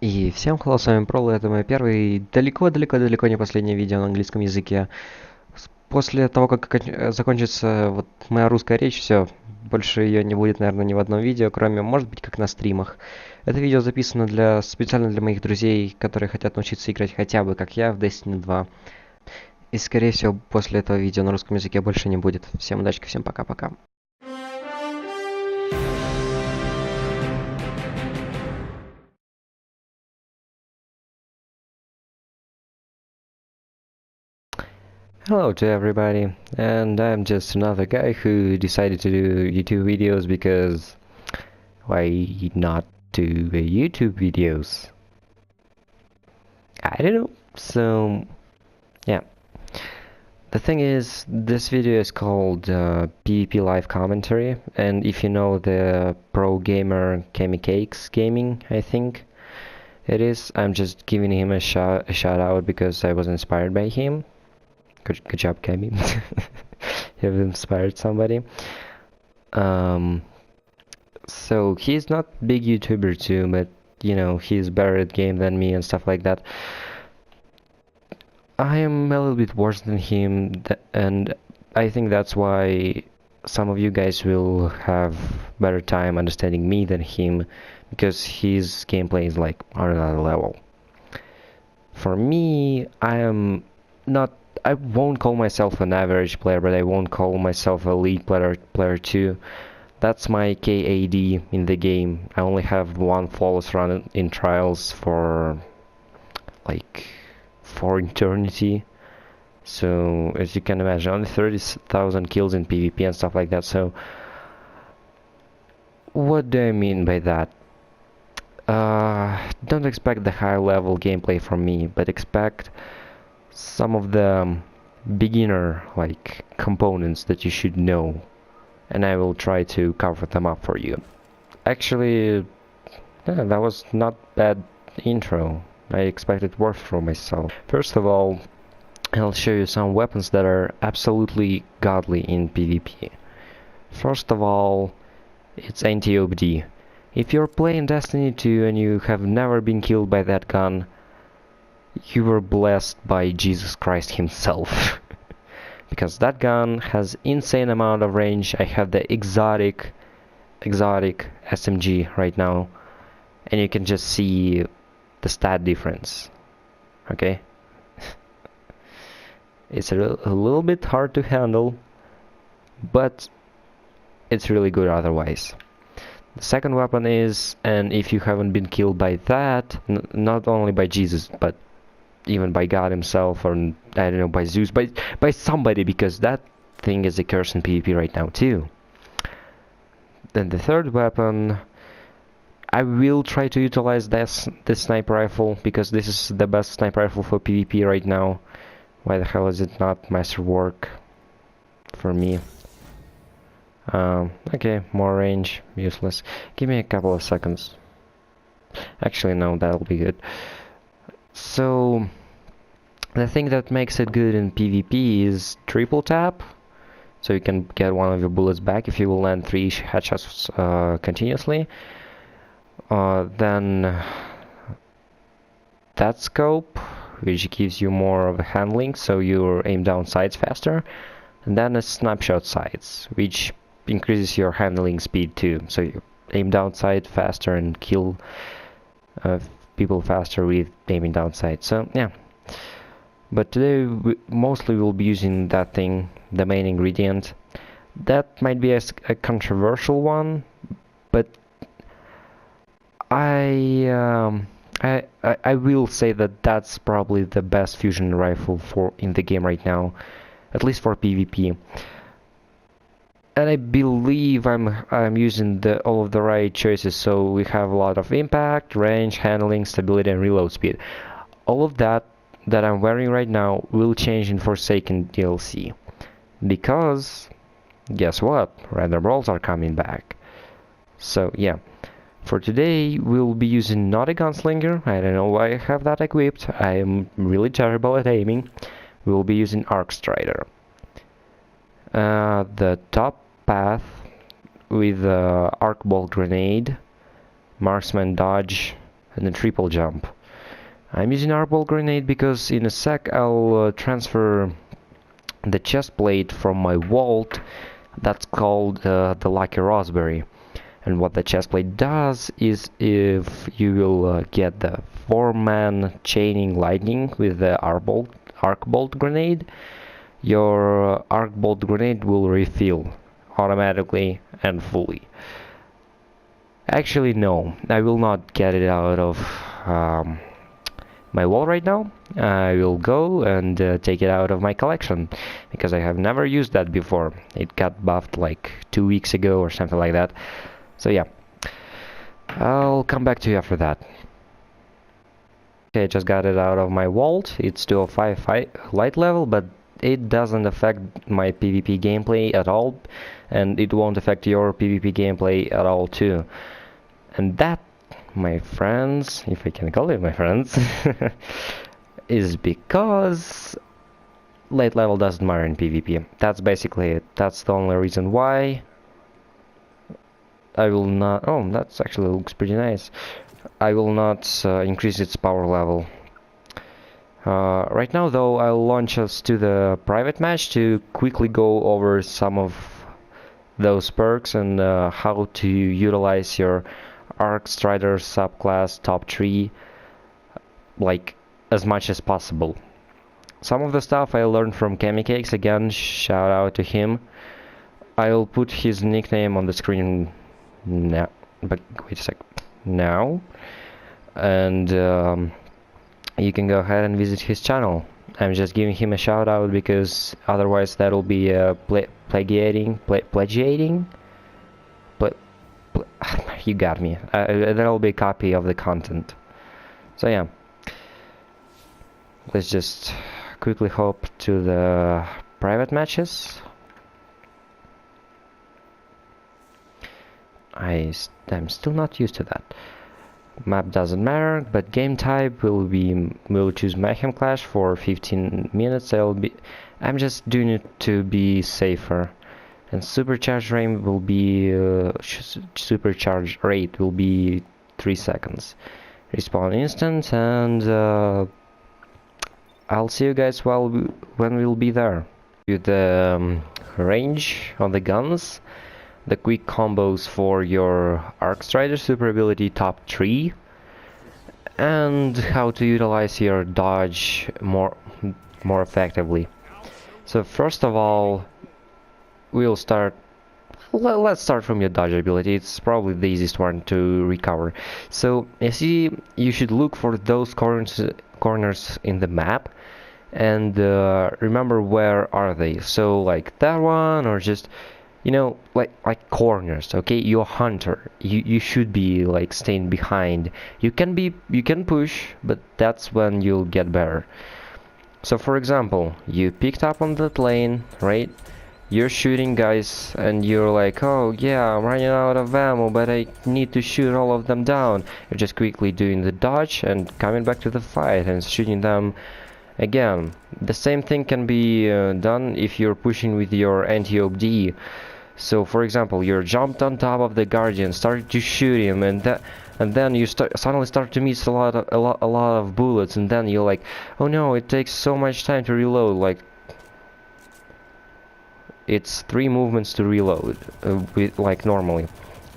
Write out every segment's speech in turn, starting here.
И всем hello, с вами Прол, и это мой первый, далеко-далеко-далеко не последнее видео на английском языке. После того, как закончится вот моя русская речь, все, больше ее не будет, наверное, ни в одном видео, кроме, может быть, как на стримах. Это видео записано специально для моих друзей, которые хотят научиться играть хотя бы, как я, в Destiny 2. И, скорее всего, после этого видео на русском языке больше не будет. Всем удачи, всем пока-пока. Hello to everybody, and I'm just another guy who decided to do YouTube videos because why not do YouTube videos? I don't know. So, yeah. The thing is, this video is called PvP Live Commentary, and if you know the pro gamer CammyCakes Gaming, I think it is, I'm just giving him a shout out because I was inspired by him. Good job, Cammy. You have inspired somebody. So he's not big YouTuber too, but you know, he's better at game than me and stuff like that. I am a little bit worse than him, and I think that's why some of you guys will have better time understanding me than him, because his gameplay is like on another level. For me, I won't call myself an average player, but I won't call myself a elite player too. That's my KAD in the game. I only have one flawless run in trials for eternity. So as you can imagine, only 30,000 kills in PvP and stuff like that. So what do I mean by that? Don't expect the high level gameplay from me, but expect some of the beginner components that you should know, and I will try to cover them up for you. Actually, yeah, that was not bad intro. I expected worse from myself. First of all, I'll show you some weapons that are absolutely godly in PvP. First of all, it's anti-OBD. If you're playing Destiny 2 and you have never been killed by that gun, you were blessed by Jesus Christ himself. Because that gun has insane amount of range. I have the exotic SMG right now, and you can just see the stat difference. Okay? It's a little bit hard to handle, but it's really good otherwise. The second weapon is, and if you haven't been killed by that, not only by Jesus, but even by God himself, or I don't know, by Zeus, by somebody, because that thing is a curse in PvP right now too. Then the third weapon, I will try to utilize this sniper rifle, because this is the best sniper rifle for PvP right now. Why the hell is it not masterwork for me? Okay, more range, useless. Give me a couple of seconds. Actually, no, that'll be good. So, the thing that makes it good in PvP is triple tap. So you can get one of your bullets back if you will land 3 headshots continuously. Then that scope, which gives you more of a handling, so you aim down sights faster. And then a snapshot sights, which increases your handling speed too. So you aim down sight faster and kill people faster with aiming down sight. So yeah. But today mostly we'll be using that thing, the main ingredient. That might be a controversial one, but I will say that that's probably the best fusion rifle in the game right now, at least for PvP. And I believe I'm using all of the right choices, so we have a lot of impact, range, handling, stability, and reload speed. All of that I'm wearing right now will change in Forsaken DLC, because guess what? Random rolls are coming back. So yeah, for today we'll be using not a gunslinger. I don't know why I have that equipped. I am really terrible at aiming. We'll be using Arc Strider. The top path with Arc Bolt Grenade, Marksman Dodge, and a triple jump. I'm using arc bolt grenade because in a sec I'll transfer the chest plate from my vault. That's called the Lucky Raspberry. And what the chest plate does is, if you will get the 4-man chaining lightning with the arc bolt grenade, your arc bolt grenade will refill automatically and fully. Actually, no, I will not get it out of my wall right now. I will go and take it out of my collection because I have never used that before. It got buffed like 2 weeks ago or something like that. So yeah, I'll come back to you after that. Okay, I just got it out of my vault. It's 205 light level, but it doesn't affect my PvP gameplay at all, and it won't affect your PvP gameplay at all too. And that, my friends, if I can call it my friends, is because light level doesn't matter in PvP. That's basically it. That's the only reason why I will not... Oh, that actually looks pretty nice. I will not increase its power level. Right now, though, I'll launch us to the private match to quickly go over some of those perks and how to utilize your Arc Strider subclass top 3 like as much as possible. Some of the stuff I learned from CammyCakes, again, shout out to him. I'll put his nickname on the screen now, but wait a sec, now, and you can go ahead and visit his channel. I'm just giving him a shout out because otherwise that'll be plagiating. You got me. That'll be a copy of the content. So yeah, let's just quickly hop to the private matches. I'm still not used to that. Map doesn't matter, but game type we'll choose Mayhem Clash for 15 minutes. I'm just doing it to be safer. And supercharge rate will be 3 seconds. Respawn instant, and I'll see you guys when we'll be there. With the range on the guns, the quick combos for your Arc Strider super ability top 3, and how to utilize your dodge more effectively. So first of all, we'll start. Let's start from your dodge ability. It's probably the easiest one to recover. So you should look for those corners in the map, and remember where are they. So like that one, or just, you know, like corners. Okay, you're a hunter. You should be like staying behind. You can push, but that's when you'll get better. So for example, you picked up on that lane, right? You're shooting guys and you're like, oh yeah, I'm running out of ammo, but I need to shoot all of them down. You're just quickly doing the dodge and coming back to the fight and shooting them again. The same thing can be done if you're pushing with your anti-OBD. So for example, you're jumped on top of the Guardian, started to shoot him, and then you suddenly start to miss a lot of bullets, and then you're like, oh no, it takes so much time to reload. Like, it's 3 movements to reload, like normally.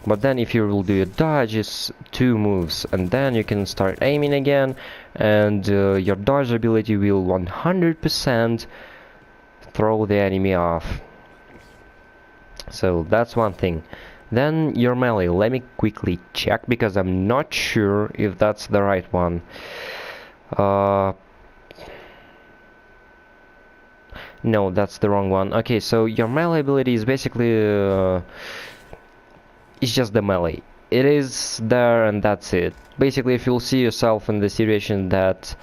But then if you will do a dodge, it's 2 moves, and then you can start aiming again, and your dodge ability will 100% throw the enemy off. So that's one thing. Then your melee, let me quickly check because I'm not sure if that's the right one. No, that's the wrong one. Okay, so your melee ability is basically it's just the melee. It is there and that's it. Basically, if you'll see yourself in the situation that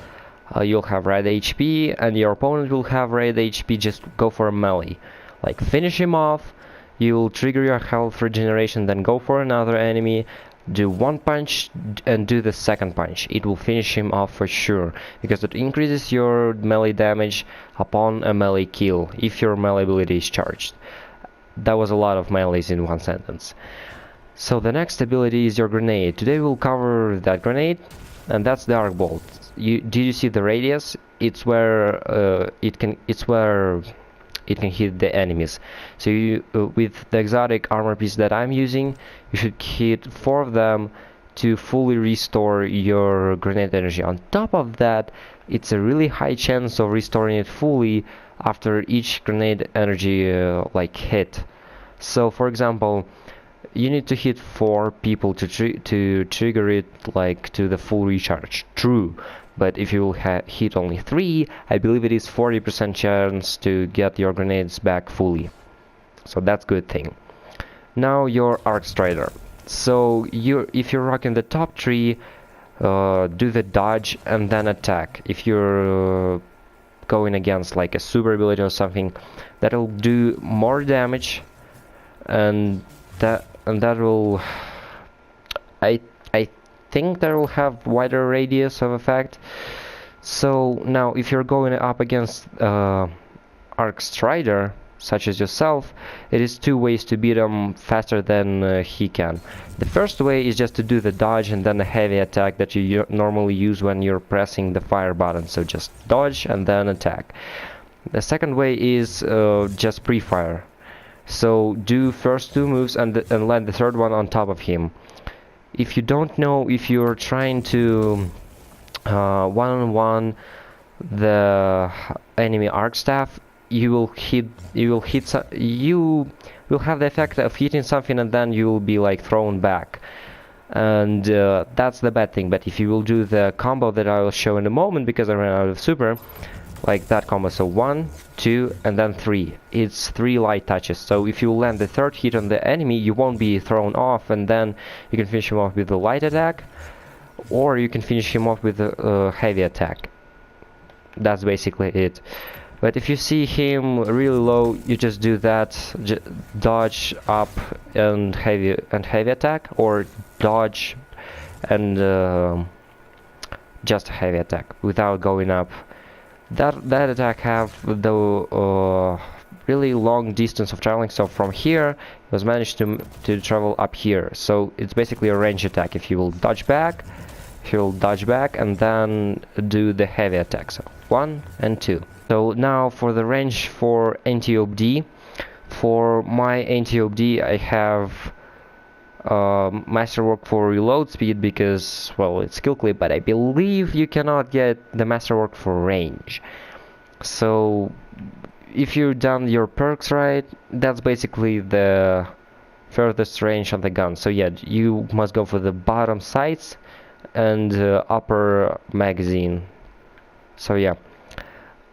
you'll have red HP and your opponent will have red HP, just go for a melee. Like, finish him off, you'll trigger your health regeneration, then go for another enemy, do 1 punch and do the second punch. It will finish him off for sure, because it increases your melee damage upon a melee kill if your melee ability is charged. That was a lot of melees in one sentence. So the next ability is your grenade. Today we'll cover that grenade, and that's the arc bolt. Did you see the radius? It's where it can hit the enemies. So with the exotic armor piece that I'm using, you should hit 4 of them to fully restore your grenade energy. On top of that, it's a really high chance of restoring it fully after each grenade energy like hit. So for example, you need to hit 4 people to trigger it like to the full recharge. True, but if you will hit only 3, I believe it is 40% chance to get your grenades back fully. So that's good thing. Now your Arc Strider. So if you're rocking the top 3, do the dodge and then attack. If you're going against like a super ability or something, that'll do more damage, and that will, I think that will have wider radius of effect. So now if you're going up against Arc Strider, such as yourself, it is 2 ways to beat him faster than he can. The first way is just to do the dodge and then the heavy attack that you normally use when you're pressing the fire button. So just dodge and then attack. The second way is just pre-fire. So do first 2 moves and land the third one on top of him. If you don't know, if you're trying to one-on-one the enemy arc staff, you will have the effect of hitting something and then you will be like thrown back, and that's the bad thing. But if you will do the combo that I will show in a moment, because I ran out of super, like that combo, so 1, 2 and then 3, it's 3 light touches. So if you land the third hit on the enemy, you won't be thrown off, and then you can finish him off with the light attack, or you can finish him off with a heavy attack. That's basically it. But if you see him really low, you just do that, dodge up and heavy attack, or dodge and just heavy attack without going up. That attack have the really long distance of traveling. So from here, it was managed to travel up here. So it's basically a range attack. If you will dodge back, and then do the heavy attack. So 1 and 2. So now for the range for anti-OBD. For my anti-OBD, I have masterwork for reload speed because, well, it's skill clip, but I believe you cannot get the masterwork for range. So if you've done your perks right, that's basically the furthest range on the gun. So yeah, you must go for the bottom sights and upper magazine. So yeah,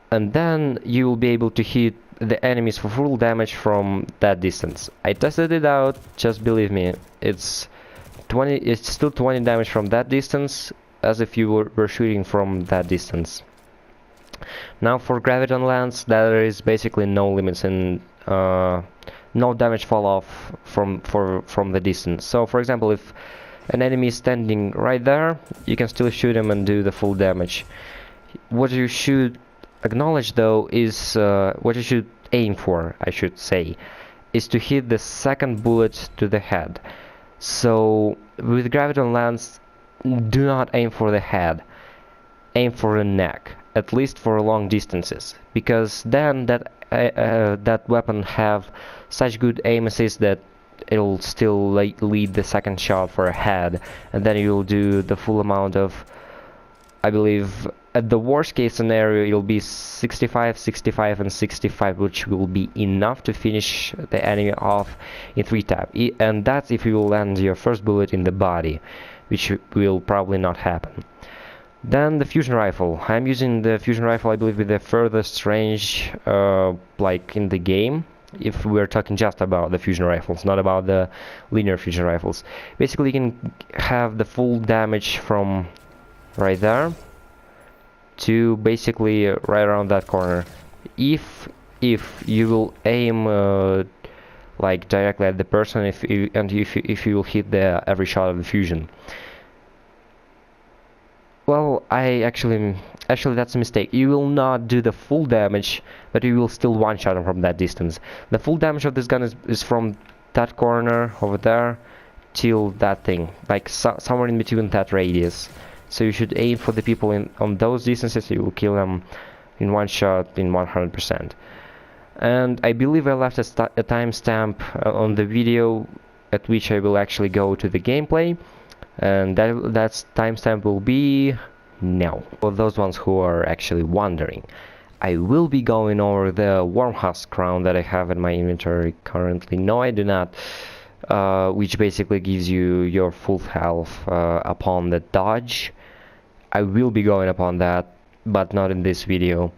and then you will be able to hit the enemies for full damage from that distance. I tested it out, just believe me, it's still 20 damage from that distance as if you were shooting from that distance. Now for Graviton Lance, there is basically no limits and no damage fall off from the distance. So for example, if an enemy is standing right there, you can still shoot him and do the full damage. What you should acknowledge though is what you should aim for, I should say, is to hit the second bullet to the head. So with Graviton Lance, do not aim for the head, aim for the neck, at least for long distances, because then that weapon have such good aim assist that it'll still lead the second shot for a head, and then you'll do the full amount of, I believe, at the worst case scenario, it'll be 65, 65 and 65, which will be enough to finish the enemy off in 3 tap. And that's if you will land your first bullet in the body, which will probably not happen. Then the fusion rifle. I'm using the fusion rifle, I believe, with the furthest range like in the game, if we're talking just about the fusion rifles, not about the linear fusion rifles. Basically, you can have the full damage from right there to basically right around that corner, if you will aim like directly at the person, if you will hit the every shot of the fusion. Well, actually that's a mistake. You will not do the full damage, but you will still one-shot him from that distance. The full damage of this gun is from that corner over there till that thing, like somewhere in between that radius. So you should aim for the people on those distances. You will kill them in one shot in 100%. And I believe I left a timestamp on the video at which I will actually go to the gameplay, and that timestamp will be now. For those ones who are actually wondering, I will be going over the Worm Husk crown that I have in my inventory currently. No, I do not. Which basically gives you your full health upon the dodge. I will be going upon that, but not in this video.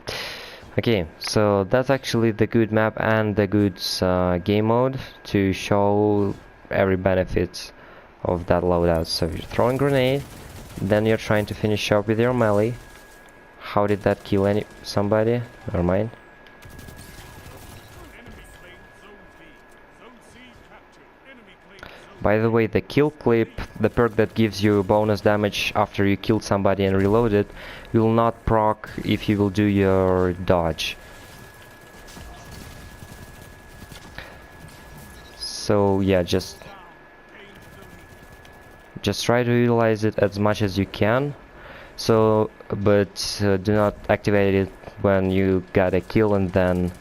Okay, so that's actually the good map and the good game mode to show every benefit of that loadout. So you're throwing grenade, then you're trying to finish up with your melee. How did that kill somebody? Never mind. By the way, the kill clip, the perk that gives you bonus damage after you killed somebody and reloaded, will not proc if you will do your dodge. So yeah, just try to utilize it as much as you can. So, but do not activate it when you got a kill and then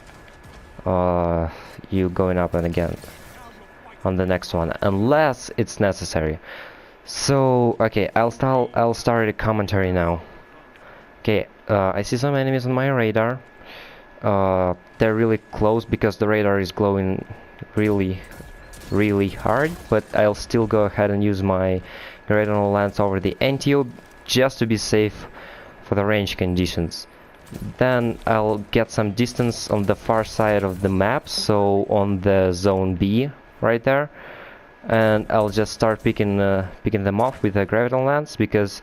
you going up and again on the next one, unless it's necessary. So okay, I'll start a commentary now. Okay, I see some enemies on my radar. They're really close because the radar is glowing really hard, but I'll still go ahead and use my gradient lens over the NTO just to be safe for the range conditions. Then I'll get some distance on the far side of the map, so on the zone B right there, and I'll just start picking them off with a gravity lens, because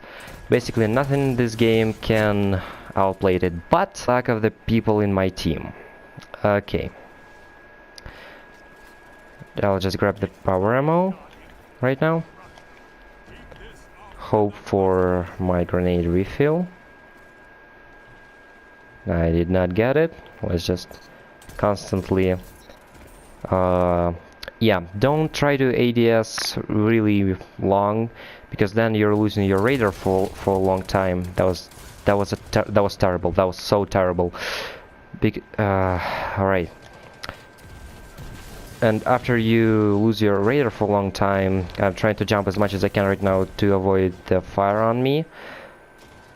basically nothing in this game can outplay it but lack of the people in my team. Okay, I'll just grab the power ammo right now, hope for my grenade refill. I did not get it. Was just constantly yeah, don't try to ADS really long, because then you're losing your radar for a long time. That was terrible. That was so terrible. Alright. And after you lose your radar for a long time, I'm trying to jump as much as I can right now to avoid the fire on me.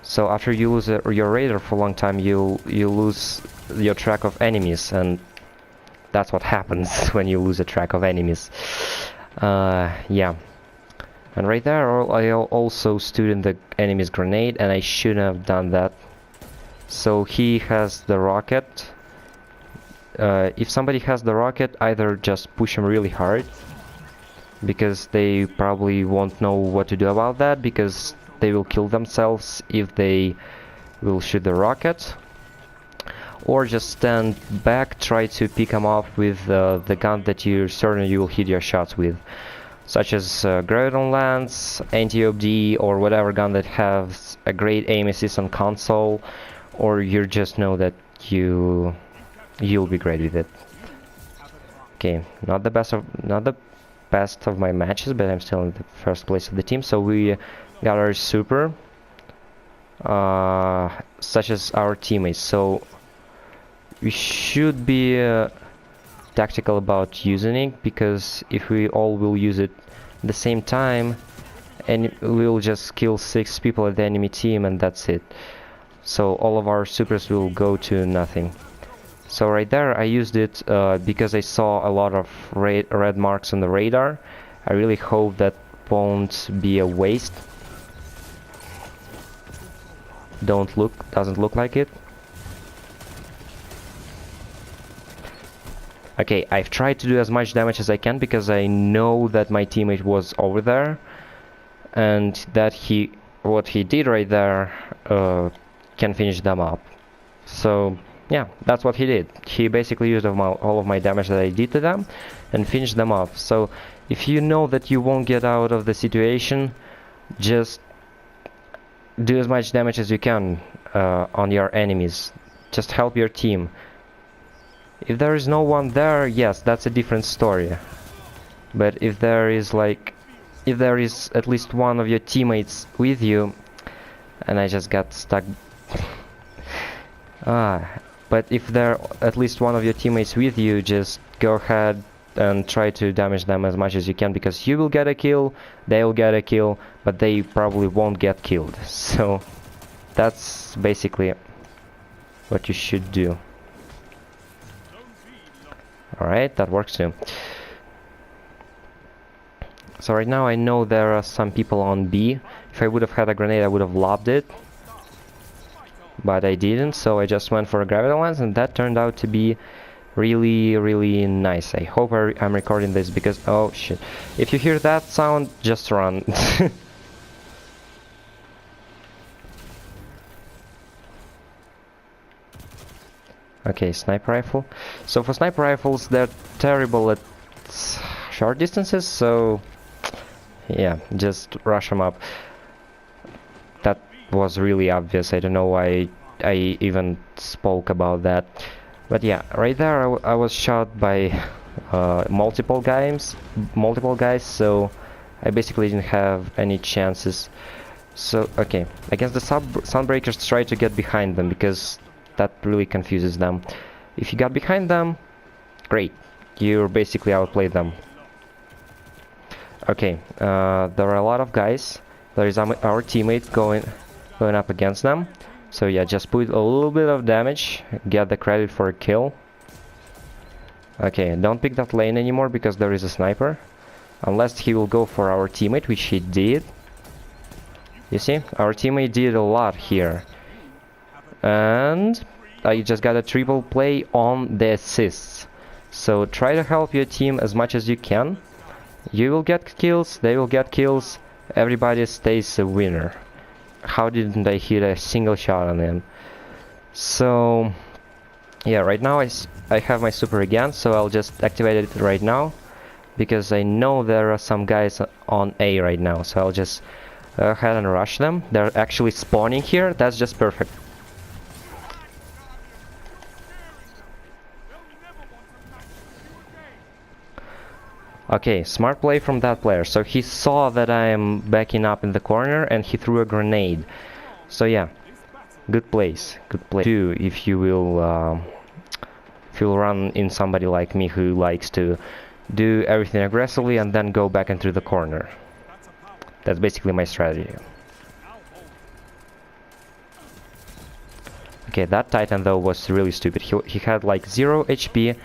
So after you lose your radar for a long time, you lose your track of enemies, and that's what happens when you lose a track of enemies. Yeah. And right there, I also stood in the enemy's grenade, and I shouldn't have done that. So he has the rocket. If somebody has the rocket, either just push him really hard, because they probably won't know what to do about that, because they will kill themselves if they will shoot the rocket. Or just stand back, try to pick them off with the gun that you're certain you will hit your shots with, such as Graviton Lance, Anti-OBD, or whatever gun that has a great aim assist on console, or you just know that you'll be great with it. Okay, not the best of my matches, but I'm still in the first place of the team. So we got our super, such as our teammates. So we should be tactical about using it, because if we all will use it at the same time, and we'll just kill 6 people at the enemy team, and that's it. So all of our supers will go to nothing. So right there I used it because I saw a lot of red marks on the radar. I really hope that won't be a waste. Doesn't look like it. Okay, I've tried to do as much damage as I can, because I know that my teammate was over there, and that what he did right there can finish them up. So yeah, that's what he did. He basically used all of my damage that I did to them and finished them off. So if you know that you won't get out of the situation, just do as much damage as you can on your enemies. Just help your team. If there is no one there, yes, that's a different story. But if there is like if there is at least one of your teammates with you, and I just got stuck. But if there at least one of your teammates with you, just go ahead and try to damage them as much as you can, because you will get a kill, they will get a kill, but they probably won't get killed. So that's basically what you should do. Alright, that works too. So right now I know there are some people on B. If I would have had a grenade, I would have lobbed it. But I didn't, so I just went for a gravity lens, and that turned out to be really, really nice. I hope I'm recording this, because... oh shit. If you hear that sound, just run. Okay, sniper rifle. So for sniper rifles, they're terrible at short distances, so... yeah, just rush them up. That was really obvious. I don't know why I even spoke about that. But yeah, right there I was shot by multiple guys, so I basically didn't have any chances. So, okay, I guess the sunbreakers try to get behind them, because that really confuses them. If you got behind them, great, you basically outplayed them. Okay, there are a lot of guys. There is our teammate going up against them. So yeah, just put a little bit of damage, get the credit for a kill. Okay, don't pick that lane anymore, because there is a sniper. Unless he will go for our teammate, which he did. You see, our teammate did a lot here. And I just got a triple play on the assists. So try to help your team as much as you can. You will get kills, they will get kills, everybody stays a winner. How didn't I hit a single shot on him? So yeah, right now I have my super again, so I'll just activate it right now, because I know there are some guys on A right now, so I'll just go ahead and rush them. They're actually spawning here, that's just perfect. Okay, smart play from that player. So he saw that I am backing up in the corner, and he threw a grenade. So yeah, good plays, good play. Too, if you will run in somebody like me who likes to do everything aggressively and then go back into the corner. That's basically my strategy. Okay, that Titan though was really stupid. He had like 0 HP.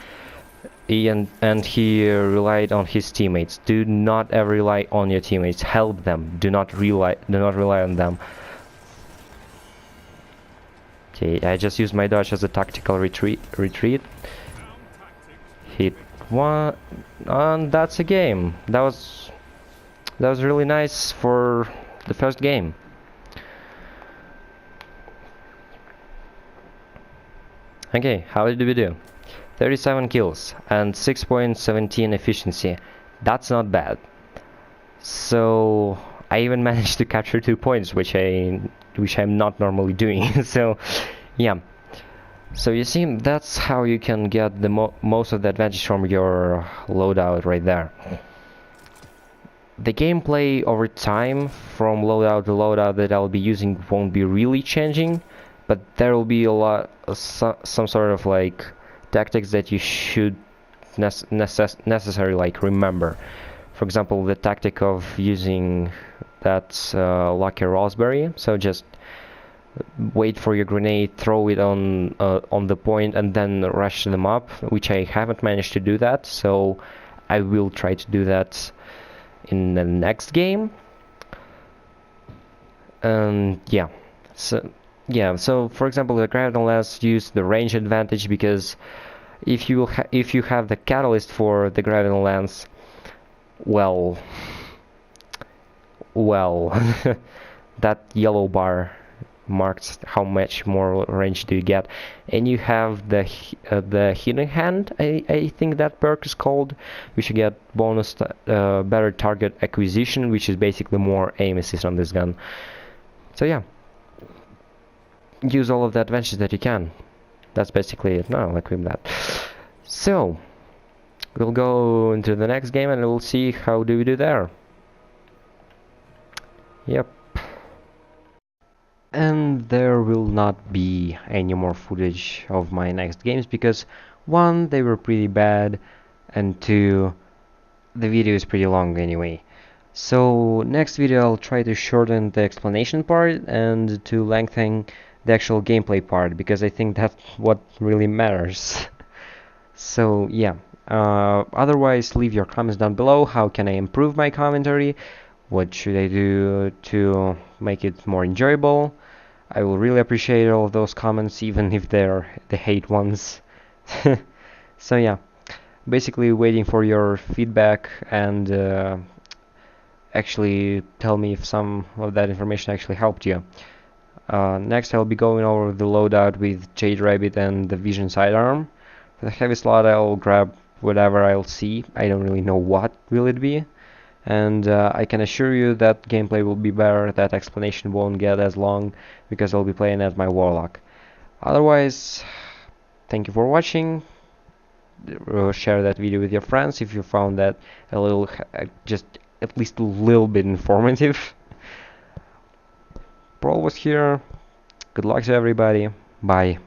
And he relied on his teammates. Do not ever rely on your teammates. Help them. Do not rely on them. Okay, I just used my dodge as a tactical retreat. Hit one, and that's a game. That was really nice for the first game. Okay, how did we do? 37 kills and 6.17 efficiency. That's not bad. So I even managed to capture 2 points, which I'm not normally doing. So yeah. So you see, that's how you can get the most of the advantage from your loadout right there. The gameplay over time from loadout to loadout that I'll be using won't be really changing, but there will be a lot some sort of like tactics that you should necessarily like remember. For example, the tactic of using that lucky raspberry. So just wait for your grenade, throw it on the point, and then rush them up. Which I haven't managed to do that, so I will try to do that in the next game. And yeah, so for example, the gravity lens use the range advantage, because if you have the catalyst for the gravity lens, well that yellow bar marks how much more range do you get. And you have the hidden hand, I think that perk is called, which you get bonus better target acquisition, which is basically more aim assist on this gun. So yeah, use all of the advantages that you can. That's basically it. No, I'll equip that. So we'll go into the next game and we'll see how do we do there. Yep. And there will not be any more footage of my next games because one, they were pretty bad, and two, the video is pretty long anyway. So next video I'll try to shorten the explanation part and to lengthen the actual gameplay part because I think that's what really matters. So yeah, otherwise leave your comments down below. How can I improve my commentary? What should I do to make it more enjoyable? I will really appreciate all of those comments, even if they're the hate ones. So yeah, basically waiting for your feedback and actually tell me if some of that information actually helped you. Next I'll be going over the loadout with Jade Rabbit and the Vision sidearm. For the heavy slot I'll grab whatever I'll see. I don't really know what will it be. And I can assure you that gameplay will be better, that explanation won't get as long because I'll be playing as my Warlock. Otherwise, thank you for watching. Share that video with your friends if you found that a little, just at least a little bit informative. Brawl was here. Good luck to everybody. Bye.